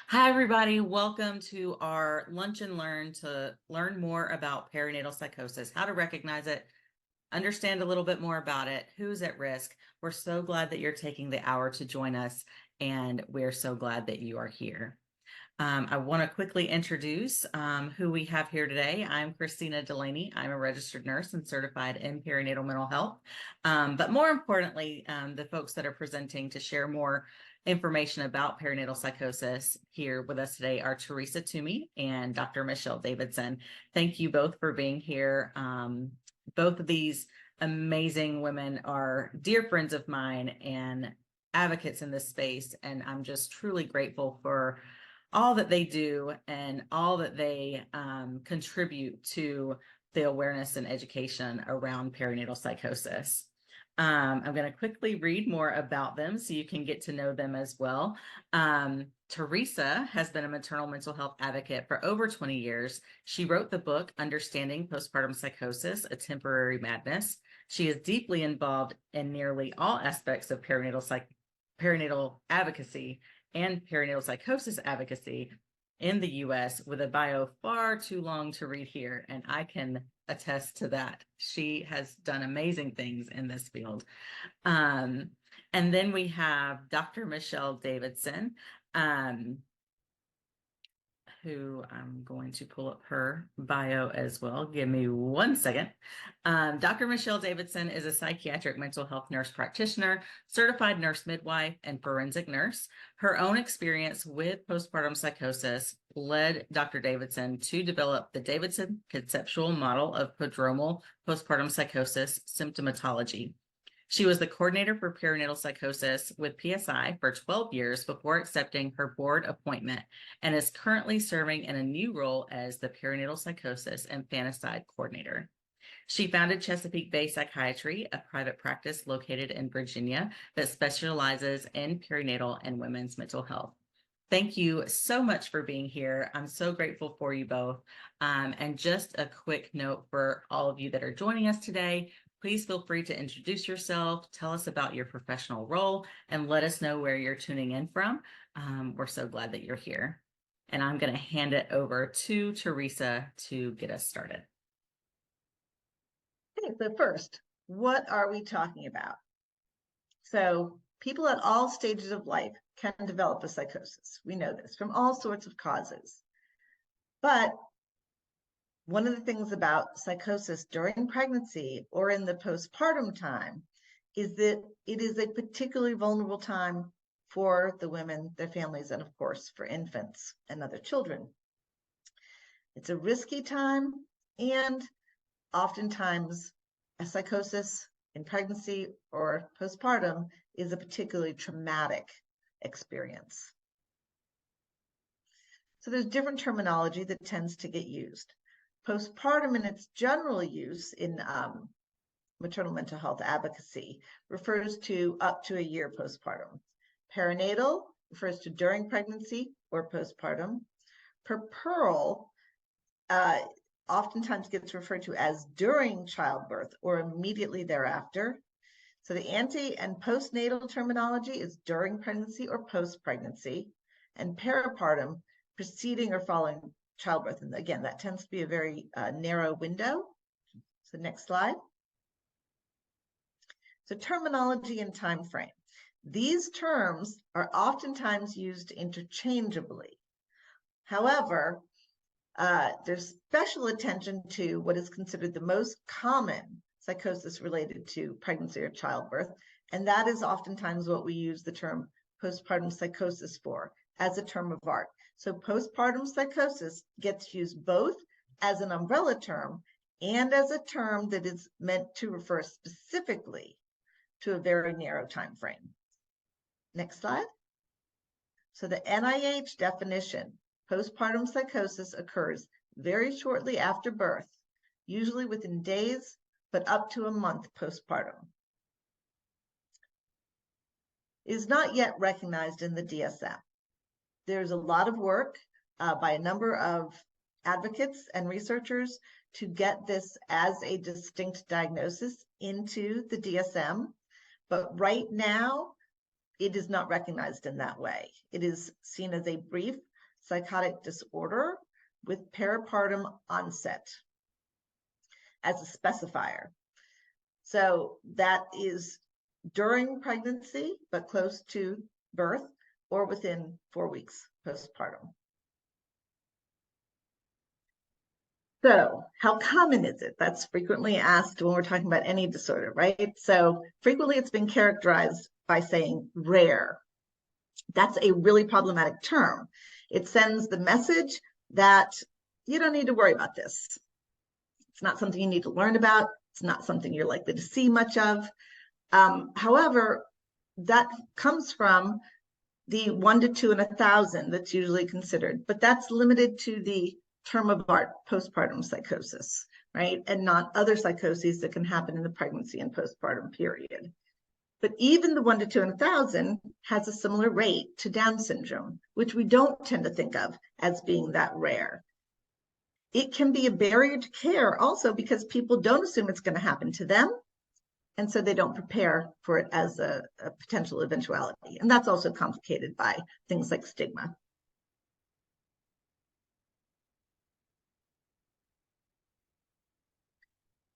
Hi, everybody. Welcome to our Lunch and Learn to learn more about perinatal psychosis, how to recognize it, understand a little bit more about it, who's at risk. We're so glad that you're taking the hour to join us, and we're so glad that you are here. I want to quickly introduce who we have here today. I'm Christina Delaney. I'm a registered nurse and certified in perinatal mental health. But more importantly, the folks that are presenting to share more information about perinatal psychosis here with us today are Teresa Toomey and Dr. Michelle Davidson. Thank you both for being here. Both of these amazing women are dear friends of mine and advocates in this space, and I'm just truly grateful for all that they do and all that they contribute to the awareness and education around perinatal psychosis. I'm going to quickly read more about them so you can get to know them as well. Teresa has been a maternal mental health advocate for over 20 years. She wrote the book, Understanding Postpartum Psychosis, A Temporary Madness. She is deeply involved in nearly all aspects of perinatal advocacy and perinatal psychosis advocacy in the US, with a bio far too long to read here, and I can attest to that. She has done amazing things in this field. And then we have Dr. Michelle Davidson, who I'm going to pull up her bio as well. Give me 1 second. Dr. Michelle Davidson is a psychiatric mental health nurse practitioner, certified nurse midwife, and forensic nurse. Her own experience with postpartum psychosis led Dr. Davidson to develop the Davidson conceptual model of prodromal postpartum psychosis symptomatology. She was the coordinator for perinatal psychosis with PSI for 12 years before accepting her board appointment, and is currently serving in a new role as the perinatal psychosis and infanticide coordinator. She founded Chesapeake Bay Psychiatry, a private practice located in Virginia that specializes in perinatal and women's mental health. Thank you so much for being here. I'm so grateful for you both. And just a quick note for all of you that are joining us today, please feel free to introduce yourself, tell us about your professional role, and let us know where you're tuning in from. We're so glad that you're here. And I'm going to hand it over to Teresa to get us started. Okay, so first, what are we talking about? So people at all stages of life can develop a psychosis. We know this from all sorts of causes. But one of the things about psychosis during pregnancy or in the postpartum time is that it is a particularly vulnerable time for the women, their families, and of course for infants and other children. It's a risky time, and oftentimes a psychosis in pregnancy or postpartum is a particularly traumatic experience. So there's different terminology that tends to get used. Postpartum in its general use in maternal mental health advocacy refers to up to a year postpartum. Perinatal refers to during pregnancy or postpartum. Puerperal oftentimes gets referred to as during childbirth or immediately thereafter. So the ante and postnatal terminology is during pregnancy or post-pregnancy, and peripartum preceding or following childbirth. And again, that tends to be a very narrow window. So next slide. So terminology and time frame. These terms are oftentimes used interchangeably. However, there's special attention to what is considered the most common psychosis related to pregnancy or childbirth, and that is oftentimes what we use the term postpartum psychosis for, as a term of art. So postpartum psychosis gets used both as an umbrella term and as a term that is meant to refer specifically to a very narrow time frame. Next slide. So the NIH definition: postpartum psychosis occurs very shortly after birth, usually within days, but up to a month postpartum. It is not yet recognized in the DSM. There's a lot of work by a number of advocates and researchers to get this as a distinct diagnosis into the DSM, but right now it is not recognized in that way. It is seen as a brief psychotic disorder with peripartum onset as a specifier. So that is during pregnancy, but close to birth or within 4 weeks postpartum. So how common is it? That's frequently asked when we're talking about any disorder, right? So frequently it's been characterized by saying rare. That's a really problematic term. It sends the message that you don't need to worry about this. It's not something you need to learn about. It's not something you're likely to see much of. However, that comes from the 1 to 2 in 1,000 that's usually considered, but that's limited to the term of art, postpartum psychosis, right? And not other psychoses that can happen in the pregnancy and postpartum period. But even the 1 to 2 in 1,000 has a similar rate to Down syndrome, which we don't tend to think of as being that rare. It can be a barrier to care also because people don't assume it's going to happen to them. And so they don't prepare for it as a potential eventuality. And that's also complicated by things like stigma.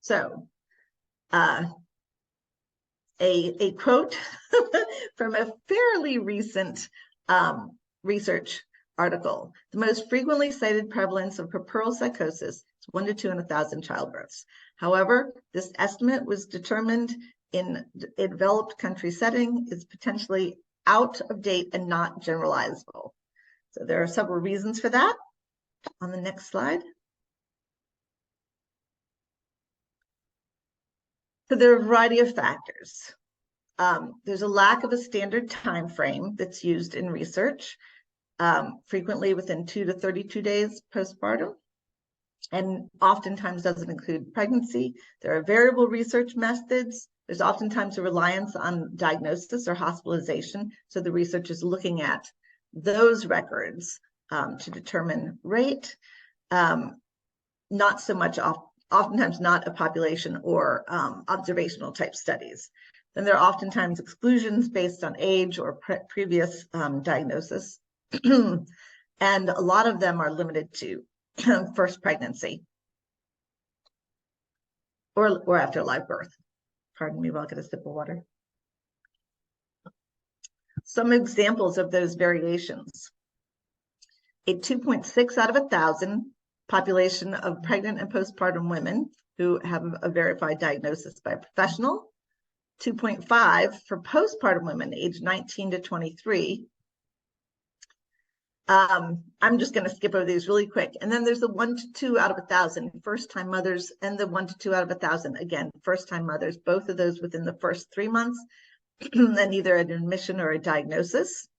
So a quote from a fairly recent research article. The most frequently cited prevalence of puerperal psychosis is 1 to 2 in 1,000 childbirths. However, this estimate was determined in a developed country setting is potentially out of date and not generalizable. So there are several reasons for that. On the next slide. So there are a variety of factors. There's a lack of a standard time frame that's used in research, frequently within 2 to 32 days postpartum, and oftentimes doesn't include pregnancy. There are variable research methods. There's oftentimes a reliance on diagnosis or hospitalization. So the research is looking at those records to determine rate, not so much oftentimes not a population or observational type studies. Then there are oftentimes exclusions based on age or previous diagnosis. And a lot of them are limited to first pregnancy or after live birth. Pardon me while I get a sip of water. Some examples of those variations. A 2.6 out of 1,000 population of pregnant and postpartum women who have a verified diagnosis by a professional. 2.5 for postpartum women aged 19 to 23. I'm just going to skip over these really quick. And then there's the 1 to 2 out of 1,000 first-time mothers, and the 1 to 2 out of 1,000, again, first-time mothers, both of those within the first 3 months, and either an admission or a diagnosis.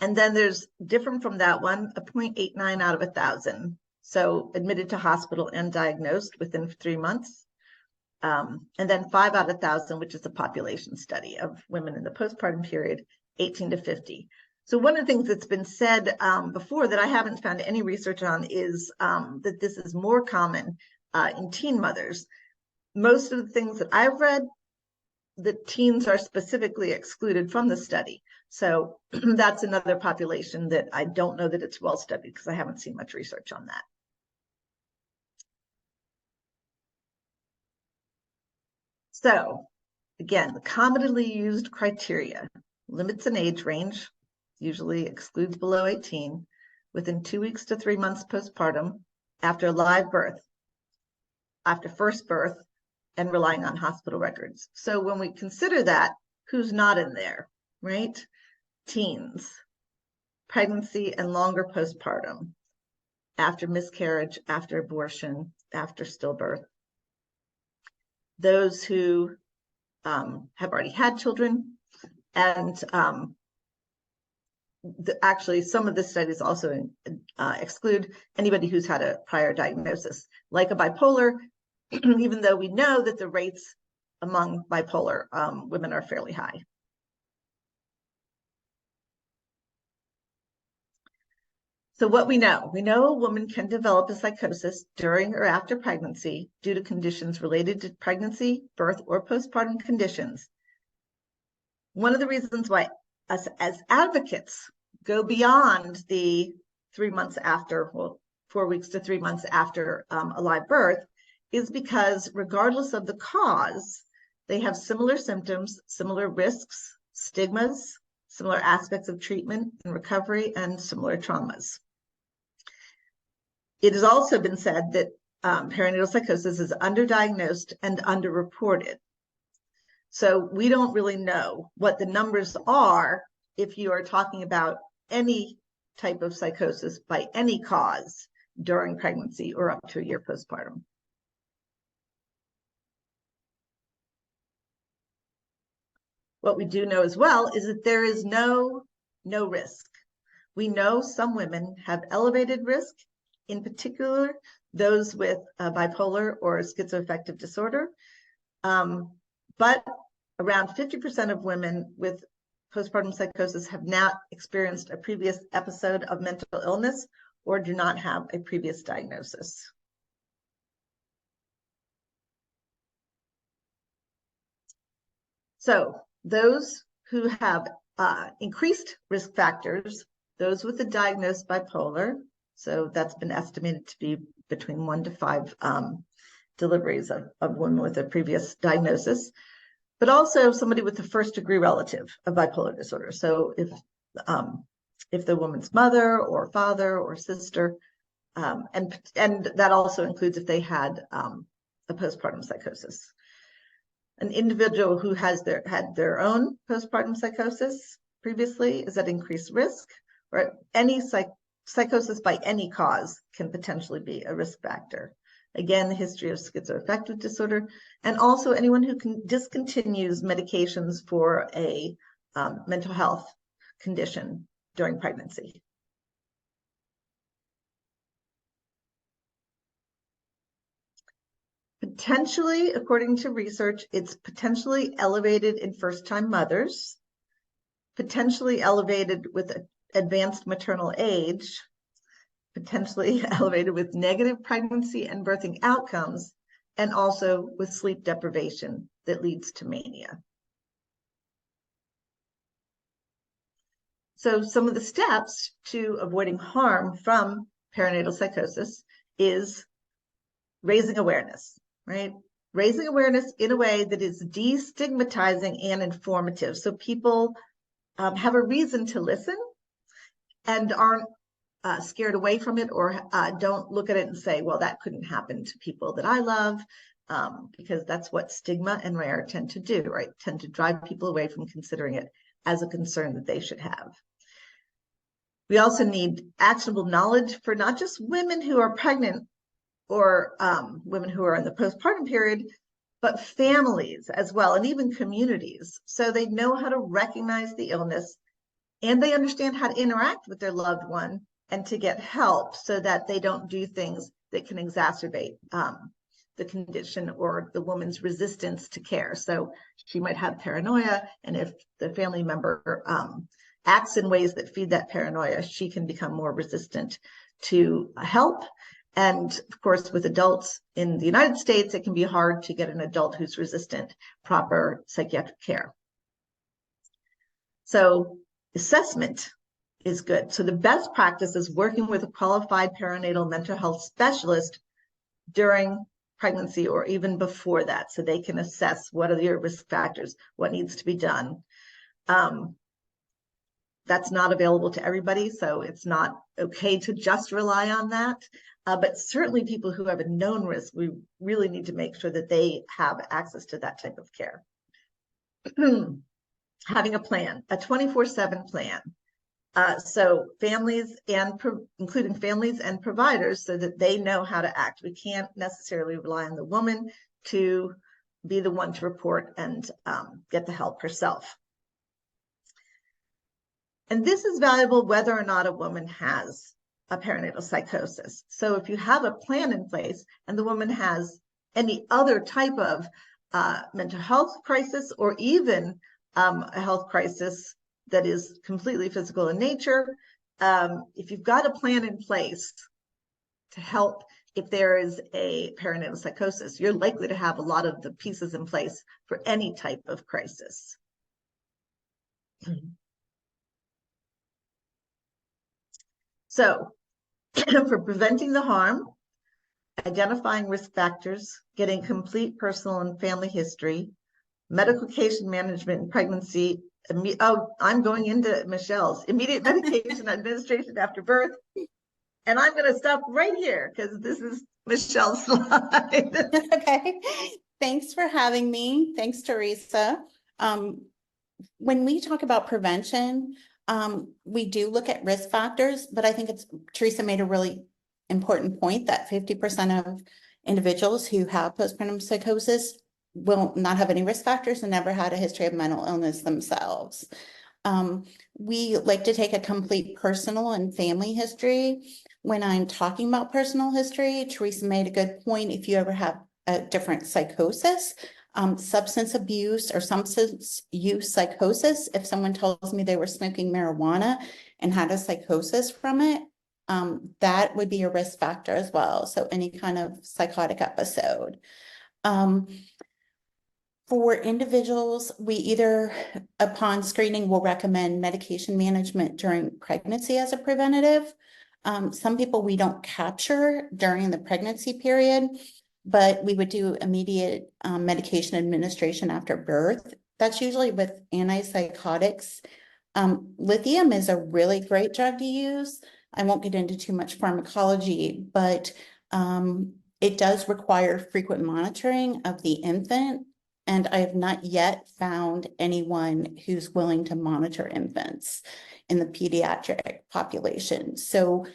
And then there's, different from that one, a 0.89 out of 1,000. So admitted to hospital and diagnosed within 3 months. And then 5 out of 1,000, which is a population study of women in the postpartum period, 18 to 50. So one of the things that's been said before that I haven't found any research on is that this is more common in teen mothers. Most of the things that I've read, the teens are specifically excluded from the study. So that's another population that I don't know that it's well studied because I haven't seen much research on that. So again, the commonly used criteria limits an age range, usually excludes below 18, within 2 weeks to 3 months postpartum, after live birth, after first birth, and relying on hospital records. So when we consider that, who's not in there, right? Teens, pregnancy and longer postpartum, after miscarriage, after abortion, after stillbirth. Those who have already had children, and actually some of the studies also exclude anybody who's had a prior diagnosis, like a bipolar, even though we know that the rates among bipolar women are fairly high. So what we know a woman can develop a psychosis during or after pregnancy due to conditions related to pregnancy, birth, or postpartum conditions. One of the reasons why us as advocates go beyond the 3 months after, well, 4 weeks to 3 months after a live birth is because regardless of the cause, they have similar symptoms, similar risks, stigmas, similar aspects of treatment and recovery, and similar traumas. It has also been said that perinatal psychosis is underdiagnosed and underreported. So we don't really know what the numbers are if you are talking about any type of psychosis by any cause during pregnancy or up to a year postpartum. What we do know as well is that there is no risk. We know some women have elevated risk, in particular those with bipolar or schizoaffective disorder. But around 50% of women with postpartum psychosis have not experienced a previous episode of mental illness or do not have a previous diagnosis. So those who have increased risk factors, those with a diagnosed bipolar, so that's been estimated to be between 1 to 5 deliveries of women with a previous diagnosis, but also somebody with a first-degree relative of bipolar disorder. So if the woman's mother or father or sister, and that also includes if they had a postpartum psychosis. An individual who has had their own postpartum psychosis previously is at increased risk, or any psychosis by any cause can potentially be a risk factor. Again, the history of schizoaffective disorder, and also anyone who discontinues medications for a mental health condition during pregnancy. Potentially, according to research, it's potentially elevated in first-time mothers, potentially elevated with advanced maternal age, potentially elevated with negative pregnancy and birthing outcomes, and also with sleep deprivation that leads to mania. So some of the steps to avoiding harm from perinatal psychosis is raising awareness, right? Raising awareness in a way that is destigmatizing and informative, so people have a reason to listen and aren't scared away from it, or don't look at it and say, well, that couldn't happen to people that I love, because that's what stigma and rare tend to do, right? Tend to drive people away from considering it as a concern that they should have. We also need actionable knowledge for not just women who are pregnant or women who are in the postpartum period, but families as well, and even communities, so they know how to recognize the illness and they understand how to interact with their loved one and to get help so that they don't do things that can exacerbate the condition or the woman's resistance to care. So she might have paranoia, and if the family member acts in ways that feed that paranoia, she can become more resistant to help. And of course, with adults in the United States, it can be hard to get an adult who's resistant proper psychiatric care. So assessment is good. So the best practice is working with a qualified perinatal mental health specialist during pregnancy or even before that, so they can assess what are your risk factors, what needs to be done. That's not available to everybody, so it's not okay to just rely on that. But certainly people who have a known risk, we really need to make sure that they have access to that type of care. Having a plan, a 24/7 plan. So families including families and providers, so that they know how to act. We can't necessarily rely on the woman to be the one to report and get the help herself. And this is valuable whether or not a woman has a perinatal psychosis. So if you have a plan in place and the woman has any other type of mental health crisis, or even a health crisis that is completely physical in nature, if you've got a plan in place to help if there is a perinatal psychosis, you're likely to have a lot of the pieces in place for any type of crisis. So for preventing the harm, identifying risk factors, getting complete personal and family history, medical case management in pregnancy. Oh, I'm going into Michelle's immediate medication administration after birth. And I'm going to stop right here because this is Michelle's slide. Okay, thanks for having me. Thanks, Teresa. When we talk about prevention, we do look at risk factors, but I think Teresa made a really important point that 50% of individuals who have postpartum psychosis will not have any risk factors and never had a history of mental illness themselves. We like to take a complete personal and family history. When I'm talking about personal history, Teresa made a good point. If you ever have a different psychosis, substance abuse or substance use psychosis, if someone tells me they were smoking marijuana and had a psychosis from it, that would be a risk factor as well. So any kind of psychotic episode. For individuals, we either, upon screening, will recommend medication management during pregnancy as a preventative. Some people we don't capture during the pregnancy period, but we would do immediate medication administration after birth. That's usually with antipsychotics. Lithium is a really great drug to use. I won't get into too much pharmacology, but it does require frequent monitoring of the infant. And I have not yet found anyone who's willing to monitor infants in the pediatric population. So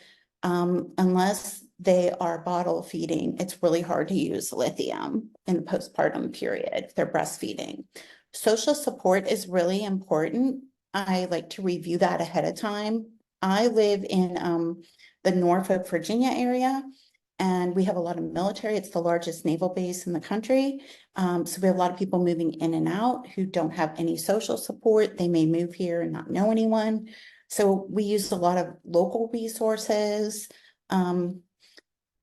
unless they are bottle feeding, it's really hard to use lithium in the postpartum period if they're breastfeeding. Social support is really important. I like to review that ahead of time. I live in the Norfolk, Virginia area, and we have a lot of military. It's the largest naval base in the country. So we have a lot of people moving in and out who don't have any social support. They may move here and not know anyone. So we use a lot of local resources.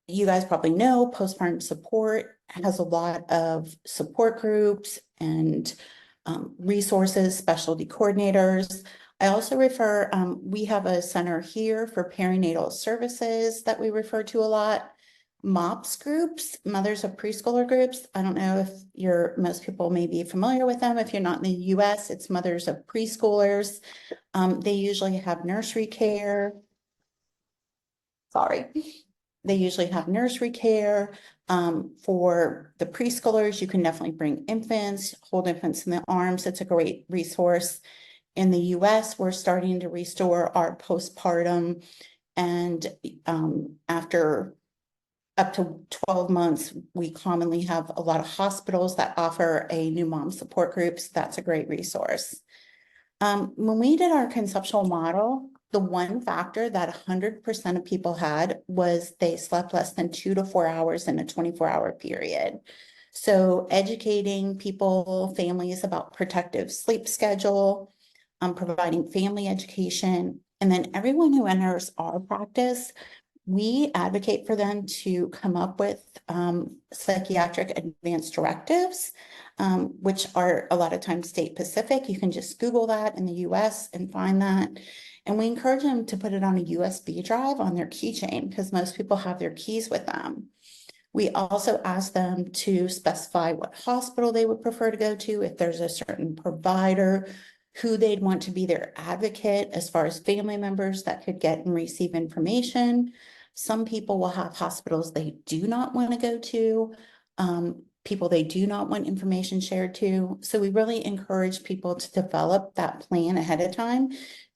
You guys probably know postpartum support has a lot of support groups and resources, specialty coordinators. I also refer, we have a center here for perinatal services that we refer to a lot. MOPS groups, mothers of preschooler groups. I don't know if most people may be familiar with them. If you're not in the US, it's mothers of preschoolers. They usually have nursery care. Sorry. They usually have nursery care. For the preschoolers, you can definitely bring infants, hold infants in the arms. It's a great resource. In the US, we're starting to restore our postpartum, and after up to 12 months, we commonly have a lot of hospitals that offer a new mom support groups. That's a great resource. When we did our conceptual model, the one factor that 100% of people had was they slept less than 2 to 4 hours in a 24-hour period. So educating people, families about protective sleep schedule, providing family education, and then everyone who enters our practice, we advocate for them to come up with psychiatric advanced directives, which are a lot of times state specific. You can just Google that in the US and find that. And we encourage them to put it on a USB drive on their keychain because most people have their keys with them. We also ask them to specify what hospital they would prefer to go to, if there's a certain provider, who they'd want to be their advocate as far as family members that could get and receive information. Some people will have hospitals they do not want to go to, people they do not want information shared to. So we really encourage people to develop that plan ahead of time.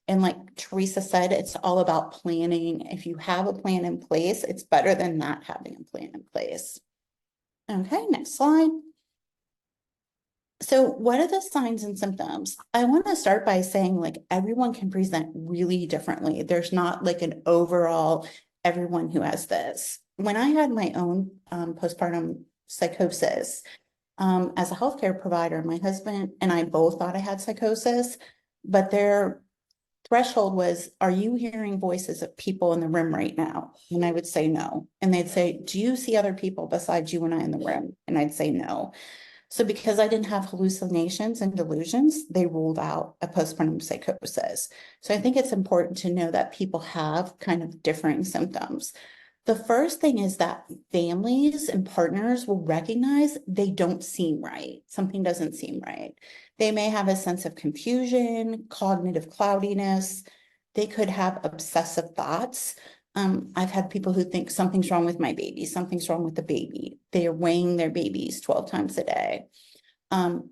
And like Teresa said, it's all about planning. If you have a plan in place, it's better than not having a plan in place. Okay, next slide. So what are the signs and symptoms? I want to start by saying like everyone can present really differently. There's not like an overall everyone who has this. When I had my own postpartum psychosis, as a healthcare provider, my husband and I both thought I had psychosis, but their threshold was, are you hearing voices of people in the room right now? And I would say no. And they'd say, do you see other people besides you and I in the room? And I'd say no. So because I didn't have hallucinations and delusions, they ruled out a postpartum psychosis. So I think it's important to know that people have kind of differing symptoms. The first thing is that families and partners will recognize they don't seem right. Something doesn't seem right. They may have a sense of confusion, cognitive cloudiness. They could have obsessive thoughts. I've had people who think something's wrong with my baby, something's wrong with the baby. They are weighing their babies 12 times a day.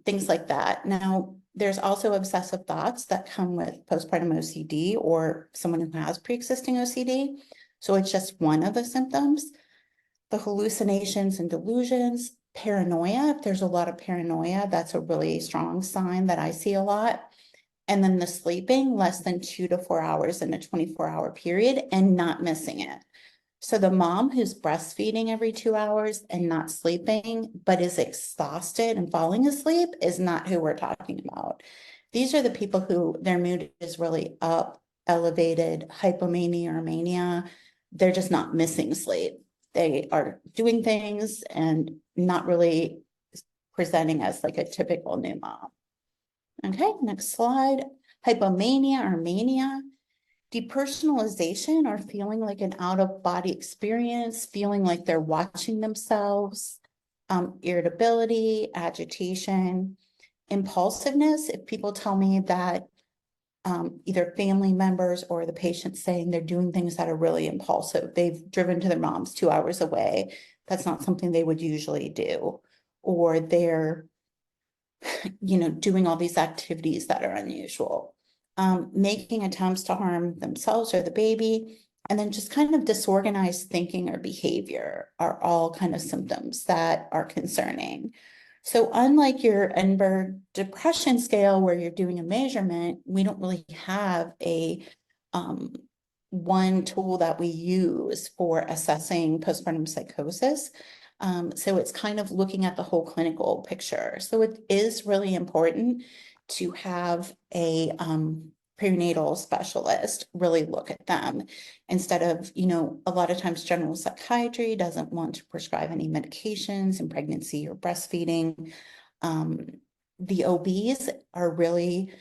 Things like that. Now, there's also obsessive thoughts that come with postpartum OCD or someone who has pre-existing OCD. So it's just one of the symptoms. The hallucinations and delusions, paranoia. If there's a lot of paranoia, that's a really strong sign that I see a lot. And then the sleeping less than 2 to 4 hours in a 24-hour period and not missing it. So the mom who's breastfeeding every 2 hours and not sleeping, but is exhausted and falling asleep is not who we're talking about. These are the people who their mood is really up, elevated, hypomania or mania. They're just not missing sleep. They are doing things and not really presenting as like a typical new mom. Okay, next slide. Hypomania or mania. Depersonalization or feeling like an out-of-body experience, feeling like they're watching themselves, irritability, agitation, impulsiveness. If people tell me that either family members or the patient saying they're doing things that are really impulsive, they've driven to their mom's 2 hours away, that's not something they would usually do, or they're doing all these activities that are unusual. Making attempts to harm themselves or the baby, and then just kind of disorganized thinking or behavior are all kind of symptoms that are concerning. So unlike your Edinburgh depression scale where you're doing a measurement, we don't really have a one tool that we use for assessing postpartum psychosis. So it's kind of looking at the whole clinical picture. So it is really important to have a perinatal specialist really look at them instead of, a lot of times general psychiatry doesn't want to prescribe any medications in pregnancy or breastfeeding. The OBs are really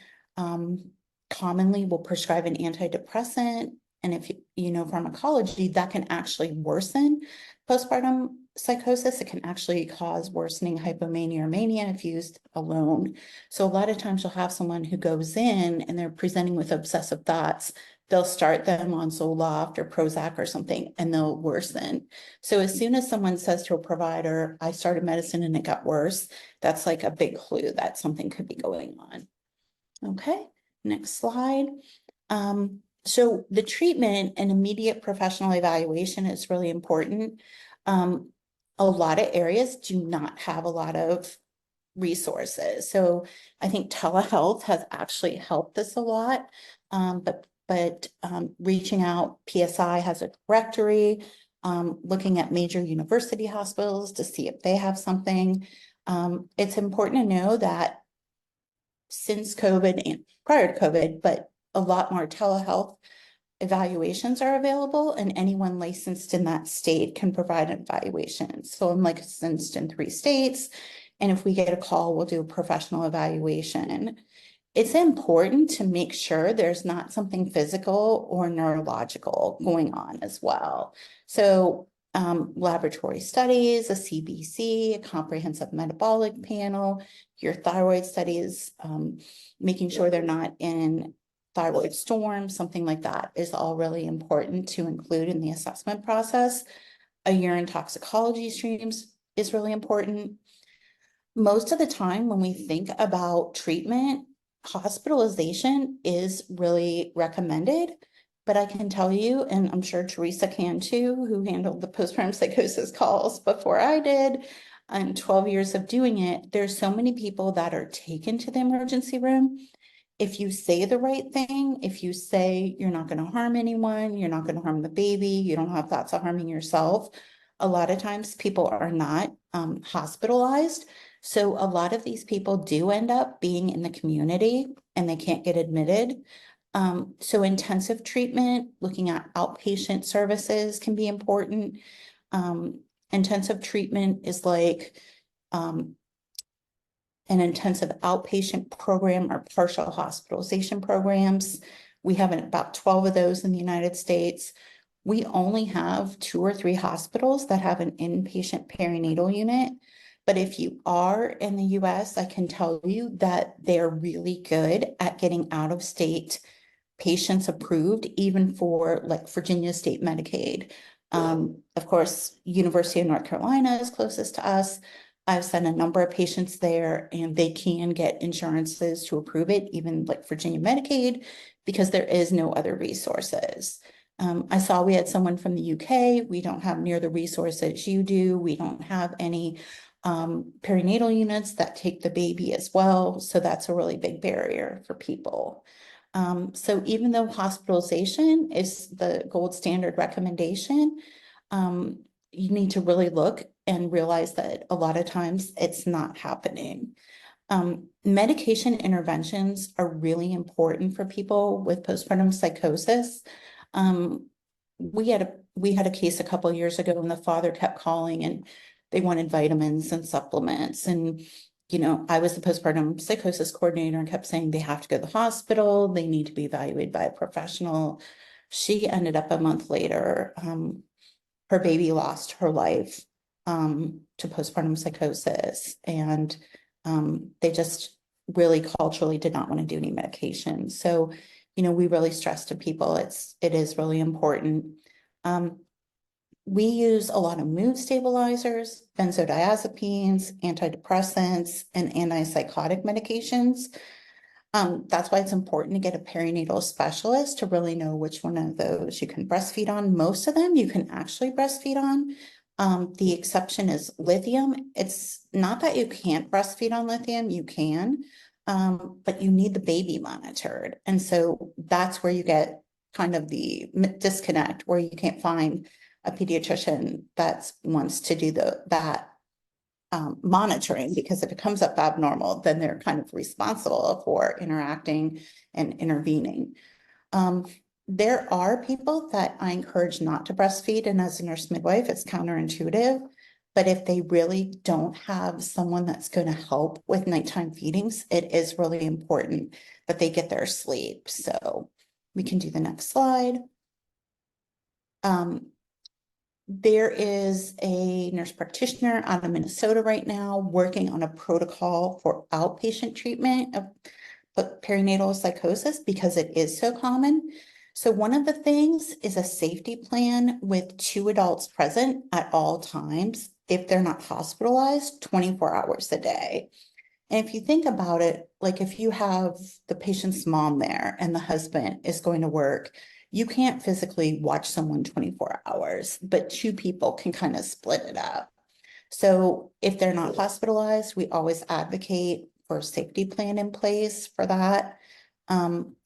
commonly will prescribe an antidepressant. And if you know pharmacology, that can actually worsen postpartum psychosis. It can actually cause worsening hypomania or mania if used alone. So a lot of times you'll have someone who goes in and they're presenting with obsessive thoughts. They'll start them on Zoloft or Prozac or something, and they'll worsen. So as soon as someone says to a provider, I started medicine and it got worse, that's like a big clue that something could be going on. Okay, next slide. So the treatment and immediate professional evaluation is really important. A lot of areas do not have a lot of resources. So I think telehealth has actually helped this a lot. But reaching out, PSI has a directory, looking at major university hospitals to see if they have something. It's important to know that since COVID and prior to COVID, but a lot more telehealth evaluations are available, and anyone licensed in that state can provide an evaluation. So I'm licensed in 3 states, and if we get a call, we'll do a professional evaluation. It's important to make sure there's not something physical or neurological going on as well. So laboratory studies, a CBC, a comprehensive metabolic panel, your thyroid studies, making sure they're not in thyroid storm, something like that is all really important to include in the assessment process. A urine toxicology streams is really important. Most of the time when we think about treatment, hospitalization is really recommended, but I can tell you, and I'm sure Teresa can too, who handled the postpartum psychosis calls before I did, and 12 years of doing it, there's so many people that are taken to the emergency room. If you say the right thing, if you say you're not going to harm anyone, you're not going to harm the baby, you don't have thoughts of harming yourself, a lot of times people are not hospitalized. So a lot of these people do end up being in the community and they can't get admitted. So intensive treatment, looking at outpatient services can be important. Intensive treatment is like an intensive outpatient program or partial hospitalization programs. We have about 12 of those in the United States. We only have 2 or 3 hospitals that have an inpatient perinatal unit. But if you are in the US, I can tell you that they're really good at getting out of state patients approved, even for like Virginia State Medicaid. Of course, University of North Carolina is closest to us. I've sent a number of patients there and they can get insurances to approve it, even like Virginia Medicaid, because there is no other resources. I saw we had someone from the UK. We don't have near the resources you do. We don't have any perinatal units that take the baby as well. So that's a really big barrier for people. So even though hospitalization is the gold standard recommendation, you need to really look and realize that a lot of times it's not happening. Medication interventions are really important for people with postpartum psychosis. We had a case a couple of years ago and the father kept calling and they wanted vitamins and supplements. And, you know, I was the postpartum psychosis coordinator and kept saying they have to go to the hospital. They need to be evaluated by a professional. She ended up a month later. Her baby lost her life to postpartum psychosis. And they just really culturally did not want to do any medication. So, you know, we really stress to people, it is really important. We use a lot of mood stabilizers, benzodiazepines, antidepressants, and antipsychotic medications. That's why it's important to get a perinatal specialist to really know which one of those you can breastfeed on. Most of them you can actually breastfeed on. The exception is lithium. It's not that you can't breastfeed on lithium, you can, but you need the baby monitored. And so that's where you get kind of the disconnect, where you can't find a pediatrician that wants to do that monitoring, because if it comes up abnormal, then they're kind of responsible for interacting and intervening. There are people that I encourage not to breastfeed, and as a nurse midwife, it's counterintuitive. But if they really don't have someone that's going to help with nighttime feedings, it is really important that they get their sleep. So we can do the next slide. There is a nurse practitioner out of Minnesota right now working on a protocol for outpatient treatment of perinatal psychosis because it is so common. So one of the things is a safety plan with 2 adults present at all times if they're not hospitalized 24 hours a day. And if you think about it, like if you have the patient's mom there and the husband is going to work, you can't physically watch someone 24 hours, but 2 people can kind of split it up. So if they're not hospitalized, we always advocate for a safety plan in place for that.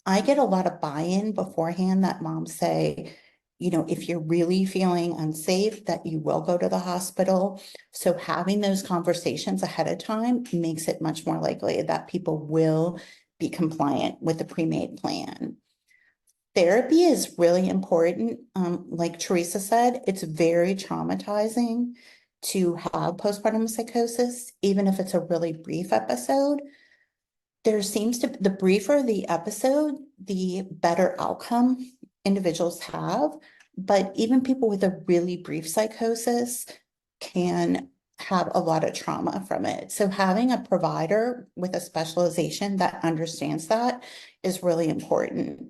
I get a lot of buy-in beforehand that moms say, you know, if you're really feeling unsafe, that you will go to the hospital. So having those conversations ahead of time makes it much more likely that people will be compliant with the pre-made plan. Therapy is really important. Like Teresa said, it's very traumatizing to have postpartum psychosis, even if it's a really brief episode. There seems to, the briefer the episode, the better outcome individuals have. But even people with a really brief psychosis can have a lot of trauma from it. So having a provider with a specialization that understands that is really important.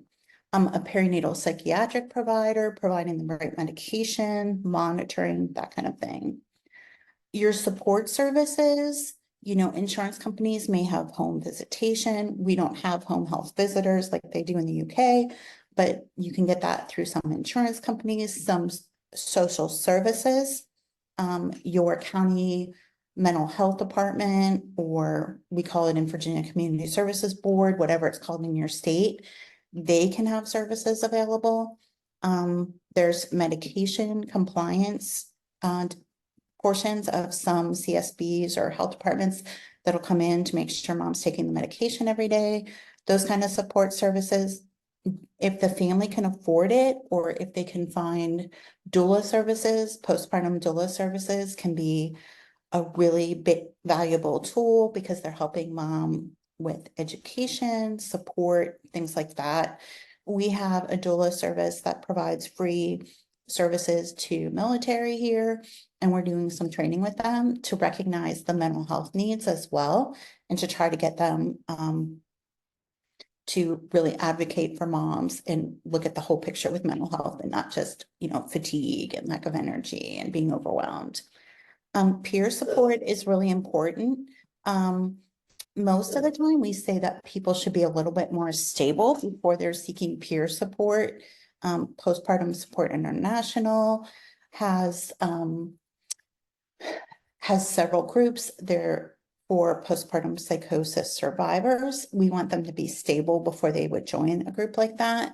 A perinatal psychiatric provider, providing the right medication, monitoring, that kind of thing. Your support services, you know, insurance companies may have home visitation. We don't have home health visitors like they do in the UK, but you can get that through some insurance companies, some social services, your county mental health department, or we call it in Virginia Community Services Board, whatever it's called in your state. They can have services available. There's medication compliance portions of some CSBs or health departments that'll come in to make sure mom's taking the medication every day, those kind of support services. If the family can afford it, or if they can find doula services, postpartum doula services can be a really big valuable tool because they're helping mom with education, support, things like that. We have a doula service that provides free services to military here, and we're doing some training with them to recognize the mental health needs as well, and to try to get them to really advocate for moms and look at the whole picture with mental health, and not just, fatigue and lack of energy and being overwhelmed. Peer support is really important. Most of the time we say that people should be a little bit more stable before they're seeking peer support. Postpartum Support International has several groups there for postpartum psychosis survivors. We want them to be stable before they would join a group like that.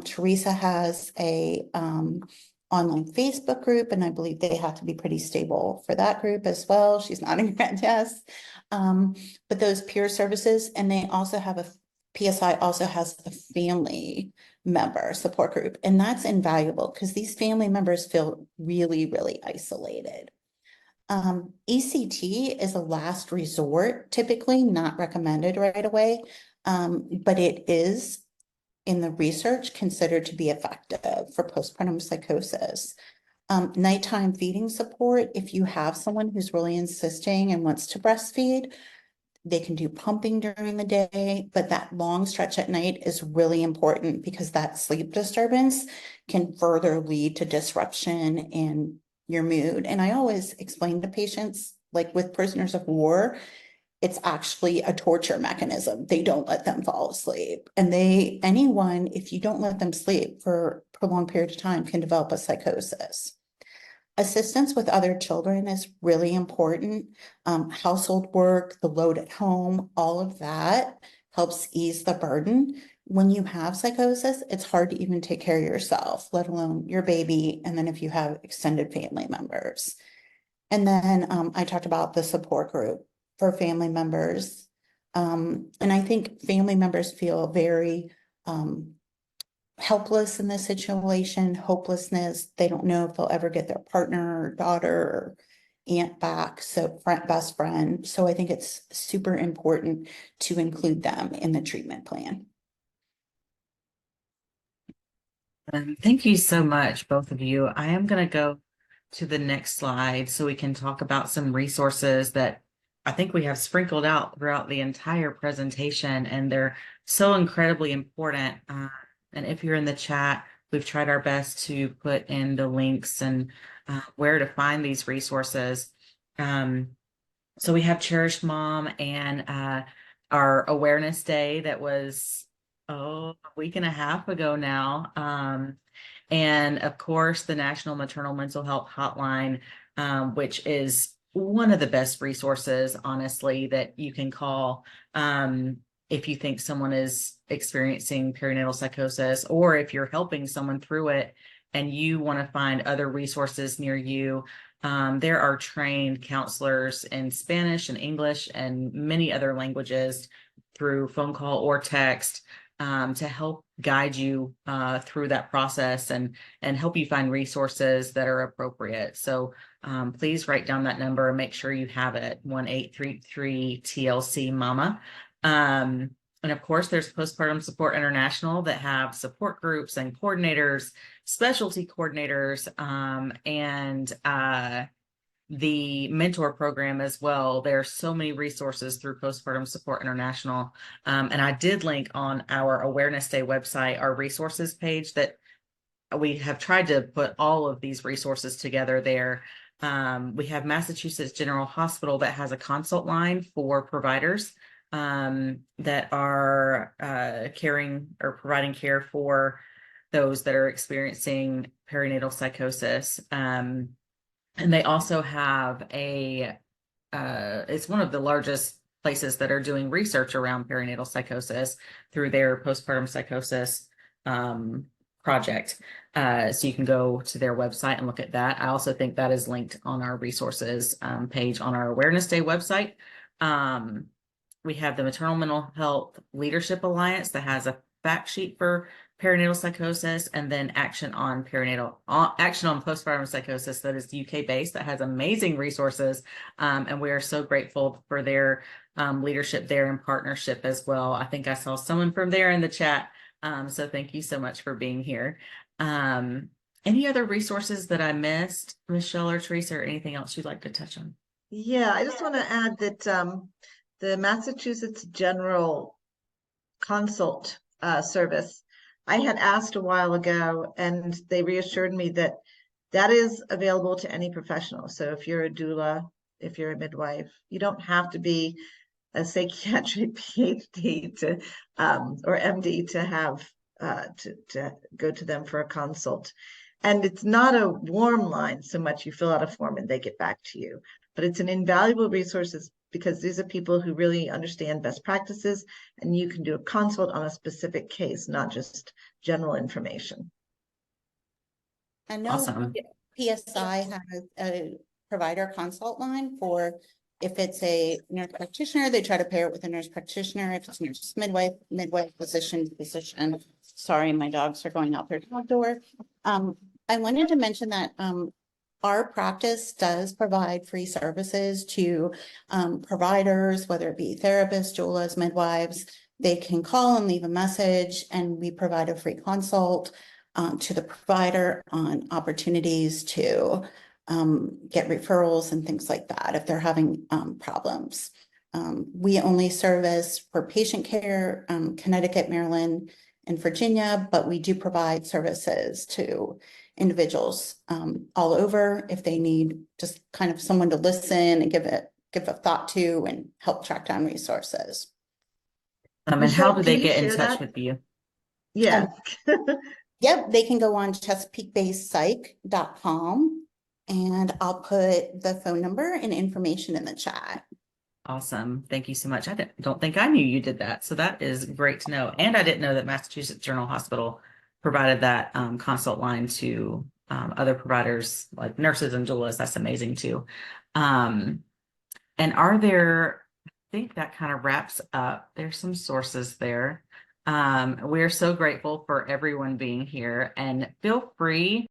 Teresa has a online Facebook group, and I believe they have to be pretty stable for that group as well. She's nodding her head yes. But those peer services, and they also have PSI also has a family member support group, and that's invaluable because these family members feel really, really isolated. ECT is a last resort, typically not recommended right away, but it is in the research considered to be effective for postpartum psychosis. Nighttime feeding support, if you have someone who's really insisting and wants to breastfeed, they can do pumping during the day, but that long stretch at night is really important because that sleep disturbance can further lead to disruption in your mood. And I always explain to patients, like with prisoners of war, it's actually a torture mechanism. They don't let them fall asleep. And anyone, if you don't let them sleep for a prolonged period of time, can develop a psychosis. Assistance with other children is really important. Household work, the load at home, all of that helps ease the burden. When you have psychosis, it's hard to even take care of yourself, let alone your baby, and then if you have extended family members. And then I talked about the support group for family members. And I think family members feel very helpless in this situation, hopelessness. They don't know if they'll ever get their partner or daughter or aunt back, so best friend. So I think it's super important to include them in the treatment plan. Thank you so much, both of you. I am going to go to the next slide so we can talk about some resources that I think we have sprinkled out throughout the entire presentation, and they're so incredibly important. And if you're in the chat, we've tried our best to put in the links and where to find these resources. So we have Cherished Mom and our Awareness Day that was a week and a half ago now. And of course, the National Maternal Mental Health Hotline, which is one of the best resources, honestly, that you can call if you think someone is experiencing perinatal psychosis, or if you're helping someone through it and you want to find other resources near you. There are trained counselors in Spanish and English and many other languages through phone call or text to help guide you through that process and help you find resources that are appropriate. So please write down that number and make sure you have it, 1-833-TLC-MAMA. And of course, there's Postpartum Support International that have support groups and coordinators, specialty coordinators, and the mentor program as well. There are so many resources through Postpartum Support International. And I did link on our Awareness Day website, our resources page, that we have tried to put all of these resources together there. We have Massachusetts General Hospital that has a consult line for providers that are caring or providing care for those that are experiencing perinatal psychosis. And they also have it's one of the largest places that are doing research around perinatal psychosis through their postpartum psychosis project. So you can go to their website and look at that. I also think that is linked on our resources page on our Awareness Day website. We have the Maternal Mental Health Leadership Alliance that has a fact sheet for perinatal psychosis, and then action on postpartum psychosis that is UK based, that has amazing resources. And we are so grateful for their leadership there and partnership as well. I think I saw someone from there in the chat. So thank you so much for being here. Any other resources that I missed, Michelle or Teresa, or anything else you'd like to touch on? Yeah, I just want to add that the Massachusetts General Consult service, I had asked a while ago, and they reassured me that that is available to any professional. So if you're a doula, if you're a midwife, you don't have to be a psychiatric PhD to or MD to have to go to them for a consult. And it's not a warm line so much. You fill out a form and they get back to you, but it's an invaluable resource because these are people who really understand best practices, and you can do a consult on a specific case, not just general information. I know Awesome. PSI has a provider consult line for if it's a nurse practitioner, they try to pair it with a nurse practitioner. If it's nurse midwife, physician. Sorry, my dogs are going out their dog door. I wanted to mention that our practice does provide free services to providers, whether it be therapists, doulas, midwives. They can call and leave a message, and we provide a free consult to the provider on opportunities to get referrals and things like that if they're having problems. We only service for patient care, Connecticut, Maryland, and Virginia, but we do provide services to individuals all over if they need just kind of someone to listen and give a thought to and help track down resources. And Michelle, how do can they you get in share touch that? with you? Yeah. Yep, they can go on ChesapeakeBasedPsych.com, and I'll put the phone number and information in the chat. Awesome. Thank you so much. I don't think I knew you did that. So that is great to know. And I didn't know that Massachusetts General Hospital provided that consult line to other providers like nurses and doulas. That's amazing too. And I think that kind of wraps up. There's some sources there. We're so grateful for everyone being here, and feel free